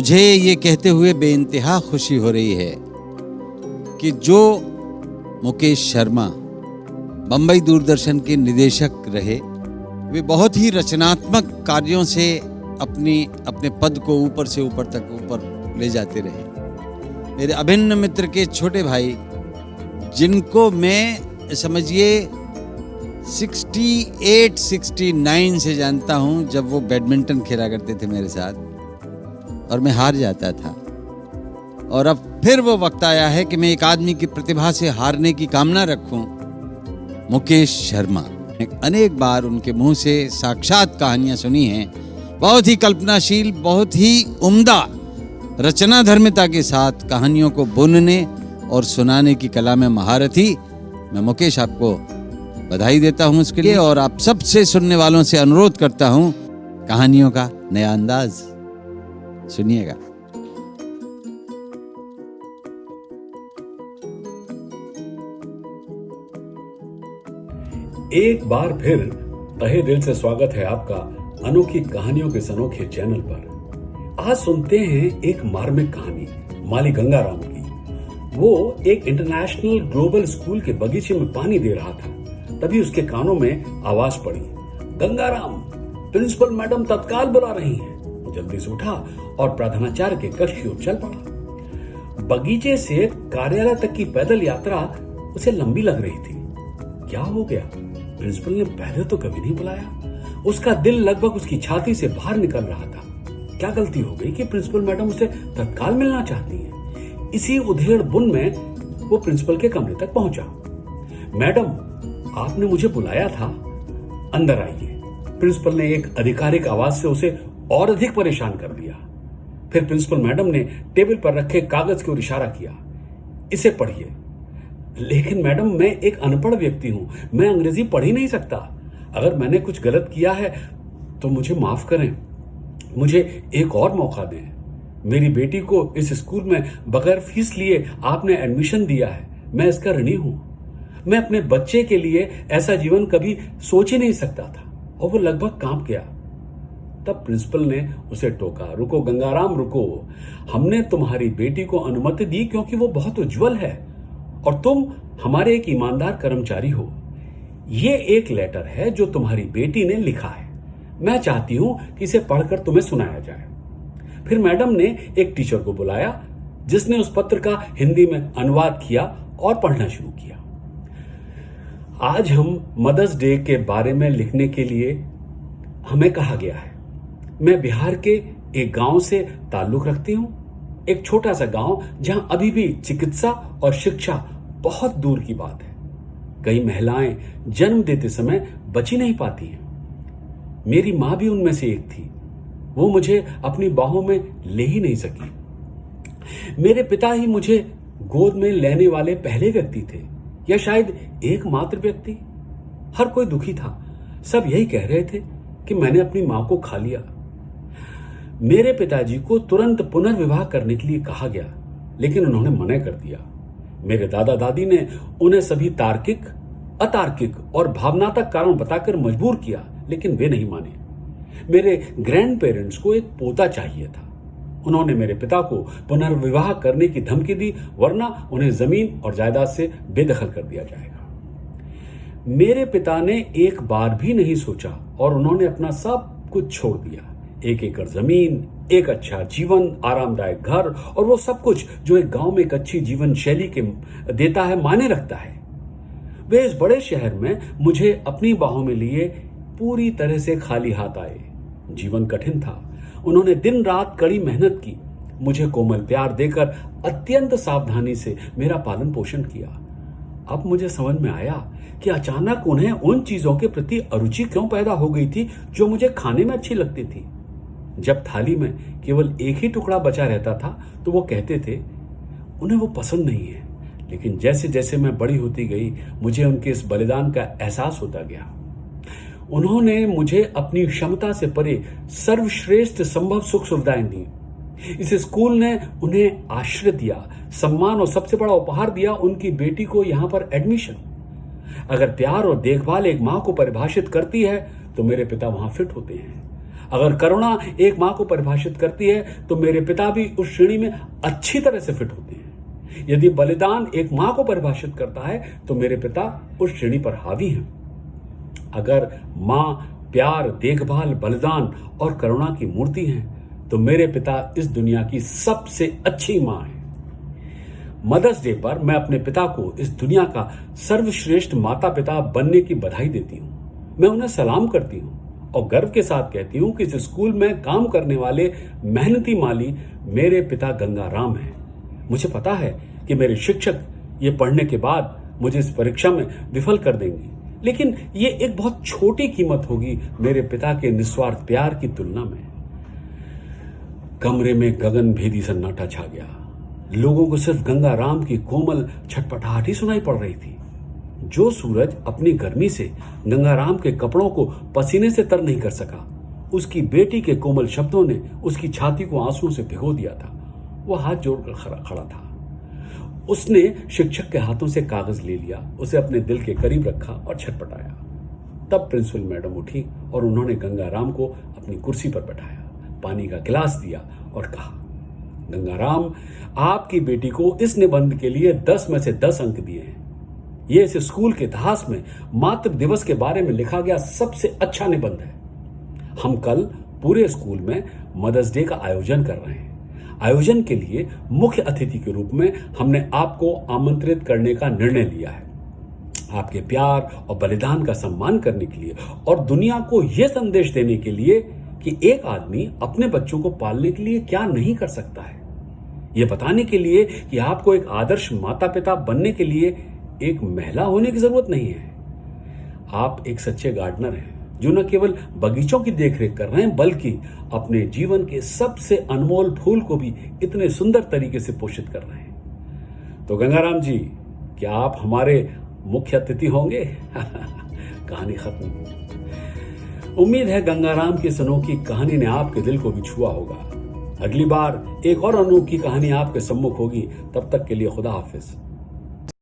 मुझे ये कहते हुए बेइंतहा खुशी हो रही है कि जो मुकेश शर्मा बम्बई दूरदर्शन के निदेशक रहे, वे बहुत ही रचनात्मक कार्यों से अपने पद को ऊपर से ऊपर ले जाते रहे। मेरे अभिन्न मित्र के छोटे भाई, जिनको मैं समझिए 68-69 से जानता हूं, जब वो बैडमिंटन खेला करते थे मेरे साथ और मैं हार जाता था, और अब फिर वो वक्त आया है कि मैं एक आदमी की प्रतिभा से हारने की कामना रखूं। मुकेश शर्मा, अनेक बार उनके मुंह से साक्षात कहानियां सुनी हैं, बहुत ही कल्पनाशील, बहुत ही उम्दा रचना धर्मिता के साथ कहानियों को बुनने और सुनाने की कला में महारथी। मैं मुकेश आपको बधाई देता हूं इसके लिए, और आप सबसे सुनने वालों से अनुरोध करता हूं, कहानियों का नया अंदाज सुनिएगा। एक बार फिर तहे दिल से स्वागत है आपका अनोखी कहानियों के इस अनोखे चैनल पर। आज सुनते हैं एक मार्मिक कहानी माली गंगाराम की। वो एक इंटरनेशनल ग्लोबल स्कूल के बगीचे में पानी दे रहा था, तभी उसके कानों में आवाज पड़ी, गंगाराम, प्रिंसिपल मैडम तत्काल बुला रही हैं। जल्दी से उठा और प्रधानाचार्य के कक्ष की ओर चल पड़ा। बगीचे से कार्यालय तक की पैदल यात्रा उसे लंबी लग रही थी। क्या हो गया? प्रिंसिपल ने पहले तो कभी नहीं बुलाया। उसका दिल लगभग उसकी छाती से बाहर निकल रहा था। क्या गलती हो गई कि प्रिंसिपल मैडम उसे तत्काल मिलना चाहती हैं? इसी उधेड़ बुन में वो प्रिंसिपल के कमरे तक पहुंचा। मैडम, आपने मुझे बुलाया था, अंदर आइए। प्रिंसिपल ने एक आधिकारिक आवाज से उसे और अधिक परेशान कर दिया। फिर प्रिंसिपल मैडम ने टेबल पर रखे कागज की ओर इशारा किया, इसे पढ़िए। लेकिन मैडम, मैं एक अनपढ़ व्यक्ति हूं, मैं अंग्रेजी पढ़ ही नहीं सकता। अगर मैंने कुछ गलत किया है तो मुझे माफ करें, मुझे एक और मौका दें। मेरी बेटी को इस स्कूल में बगैर फीस लिए आपने एडमिशन दिया है, मैं इसका ऋणी हूं। मैं अपने बच्चे के लिए ऐसा जीवन कभी सोच ही नहीं सकता था। और वो लगभग कांप गया। तब प्रिंसिपल ने उसे टोका, रुको गंगाराम, रुको। हमने तुम्हारी बेटी को अनुमति दी क्योंकि वो बहुत उज्जवल है और तुम हमारे एक ईमानदार कर्मचारी हो। ये एक लेटर है जो तुम्हारी बेटी ने लिखा है। मैं चाहती हूं कि इसे पढ़कर तुम्हें सुनाया जाए। फिर मैडम ने एक टीचर को बुलाया, जिसने उस पत्र का हिंदी में अनुवाद किया और पढ़ना शुरू किया। आज हम मदर्स डे के बारे में लिखने के लिए हमें कहा गया है। मैं बिहार के एक गांव से ताल्लुक रखती हूं, एक छोटा सा गांव जहां अभी भी चिकित्सा और शिक्षा बहुत दूर की बात है। कई महिलाएं जन्म देते समय बची नहीं पाती हैं। मेरी मां भी उनमें से एक थी। वो मुझे अपनी बाहों में ले ही नहीं सकी। मेरे पिता ही मुझे गोद में लेने वाले पहले व्यक्ति थे, या शायद एकमात्र व्यक्ति। हर कोई दुखी था। सब यही कह रहे थे कि मैंने अपनी मां को खा लिया। मेरे पिताजी को तुरंत पुनर्विवाह करने के लिए कहा गया, लेकिन उन्होंने मना कर दिया। मेरे दादा दादी ने उन्हें सभी तार्किक, अतार्किक और भावनात्मक कारण बताकर मजबूर किया, लेकिन वे नहीं माने। मेरे ग्रैंड पेरेंट्स को एक पोता चाहिए था। उन्होंने मेरे पिता को पुनर्विवाह करने की धमकी दी, वरना उन्हें जमीन और जायदाद से बेदखल कर दिया जाएगा। मेरे पिता ने एक बार भी नहीं सोचा और उन्होंने अपना सब कुछ छोड़ दिया। 1 एकड़ जमीन, एक अच्छा जीवन, आरामदायक घर और वो सब कुछ जो एक गांव में एक अच्छी जीवन शैली के देता है, मायने रखता है। वे इस बड़े शहर में मुझे अपनी बाहों में लिए पूरी तरह से खाली हाथ आए। जीवन कठिन था। उन्होंने दिन रात कड़ी मेहनत की, मुझे कोमल प्यार देकर अत्यंत सावधानी से मेरा पालन पोषण किया। अब मुझे समझ में आया कि अचानक उन्हें उन चीजों के प्रति अरुचि क्यों पैदा हो गई थी जो मुझे खाने में अच्छी लगती थी। जब थाली में केवल एक ही टुकड़ा बचा रहता था तो वो कहते थे उन्हें वो पसंद नहीं है। लेकिन जैसे जैसे मैं बड़ी होती गई, मुझे उनके इस बलिदान का एहसास होता गया। उन्होंने मुझे अपनी क्षमता से परे सर्वश्रेष्ठ संभव सुख सुविधाएं दी। इस स्कूल ने उन्हें आश्रय दिया, सम्मान और सबसे बड़ा उपहार दिया, उनकी बेटी को यहां पर एडमिशन। अगर प्यार और देखभाल एक मां को परिभाषित करती है तो मेरे पिता वहां फिट होते हैं। अगर करुणा एक मां को परिभाषित करती है तो मेरे पिता भी उस श्रेणी में अच्छी तरह से फिट होते हैं। यदि बलिदान एक मां को परिभाषित करता है तो मेरे पिता उस श्रेणी पर हावी हैं। अगर मां प्यार, देखभाल, बलिदान और करुणा की मूर्ति हैं तो मेरे पिता इस दुनिया की सबसे अच्छी मां है। मदर्स डे पर मैं अपने पिता को इस दुनिया का सर्वश्रेष्ठ माता पिता बनने की बधाई देती हूं। मैं उन्हें सलाम करती हूं और गर्व के साथ कहती हूं कि इस स्कूल में काम करने वाले मेहनती माली मेरे पिता गंगाराम हैं। मुझे पता है कि मेरे शिक्षक ये पढ़ने के बाद मुझे इस परीक्षा में विफल कर देंगी, लेकिन ये एक बहुत छोटी कीमत होगी मेरे पिता के निस्वार्थ प्यार की तुलना में। कमरे में गगन भेदी सन्नाटा छा गया। लोगों को सिर्फ गंगाराम की कोमल छटपटाहट ही सुनाई पड़ रही थी। जो सूरज अपनी गर्मी से गंगाराम के कपड़ों को पसीने से तर नहीं कर सका, उसकी बेटी के कोमल शब्दों ने उसकी छाती को आंसुओं से भिगो दिया था। वह हाथ जोड़कर खड़ा था। उसने शिक्षक के हाथों से कागज ले लिया, उसे अपने दिल के करीब रखा और छटपटाया। तब प्रिंसिपल मैडम उठी और उन्होंने गंगाराम को अपनी कुर्सी पर बैठाया, पानी का गिलास दिया और कहा, गंगाराम, आपकी बेटी को इस निबंध के लिए 10 में से 10 अंक दिए हैं। यह इस स्कूल के इतिहास में मातृ दिवस के बारे में लिखा गया सबसे अच्छा निबंध है। हम कल पूरे स्कूल में मदर्स डे का आयोजन कर रहे हैं। आयोजन के लिए मुख्य अतिथि के रूप में हमने आपको आमंत्रित करने का निर्णय लिया है, आपके प्यार और बलिदान का सम्मान करने के लिए और दुनिया को यह संदेश देने के लिए कि एक आदमी अपने बच्चों को पालने के लिए क्या नहीं कर सकता है। यह बताने के लिए कि आपको एक आदर्श माता पिता बनने के लिए एक महिला होने की जरूरत नहीं है। आप एक सच्चे गार्डनर हैं जो न केवल बगीचों की देखरेख कर रहे हैं बल्कि अपने जीवन के सबसे अनमोल फूल को भी इतने सुंदर तरीके से पोषित कर रहे हैं। तो गंगाराम जी, क्या आप हमारे मुख्य अतिथि होंगे? कहानी खत्म। उम्मीद है गंगाराम की इस अनोखी कहानी ने आपके दिल को भी छुआ होगा। अगली बार एक और अनोखी कहानी आपके सम्मुख होगी। तब तक के लिए खुदा हाफिज।